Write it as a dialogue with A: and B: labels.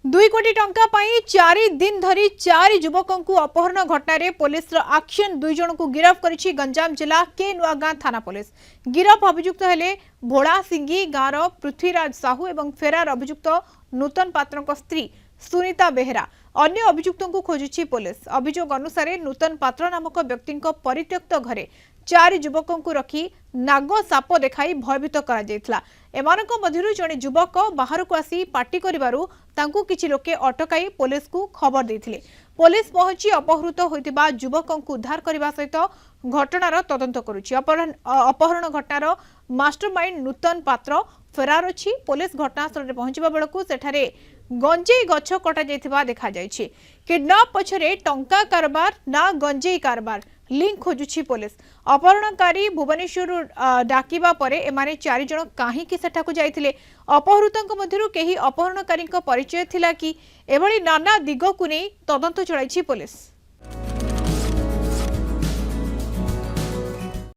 A: दुई कोटी टंका पाई 4 दिन धरी 4 युवकों को अपहरण घटना पुलिस एक्शन 2 जन को गिरफ्त करिछि गंजाम जिला के नुआगां थाना पुलिस। गिरफ अभियुक्त हेले भोड़ा सिंगी गाँव पृथ्वीराज साहू एवं फेरार अभियुक्त नूतन पात्र स्त्री सुनीता बेहेरा। अन्य अभियुक्तों को खोजुछि पुलिस। अभियोग अनुसार नूतन पात्र नामक व्यक्ति परित्यक्त घरे 4 युवकों को रखी नाग साप देखाई भयभीत करा जायथिला। एमानक मध्यरु जणे युवक बाहर को आसी पार्टी करिवारु तांकु किछि लोके अटकाई पुलिस को खबर देथिले। पुलिस पहुंची अपहृत होइतिबा युवकों को उद्धार करबा सहित घटनार तदंत करुछि। अपहरण घटनार मास्टरमाइंड नूतन पात्र फेरार अछि। पुलिस घटनास्थल रे पहुंचबा बेलकु सेठारे गंजेई गछ कटा जायथिबा देखा जायछि। किडनैप पछरे टंका कारबार ना गंजेई कारबार लिंक खोजुछि पुलिस। अपहरणकारी भुवनेश्वर डाकिबा परे एमाने 4 जण काहेकि सेठाकु जायथिले, अपहृतंक मध्यरु केही अपहरणकारीक परिचय थिला कि एभली नाना दिगकु नै तदंत चलाइछि पुलिस।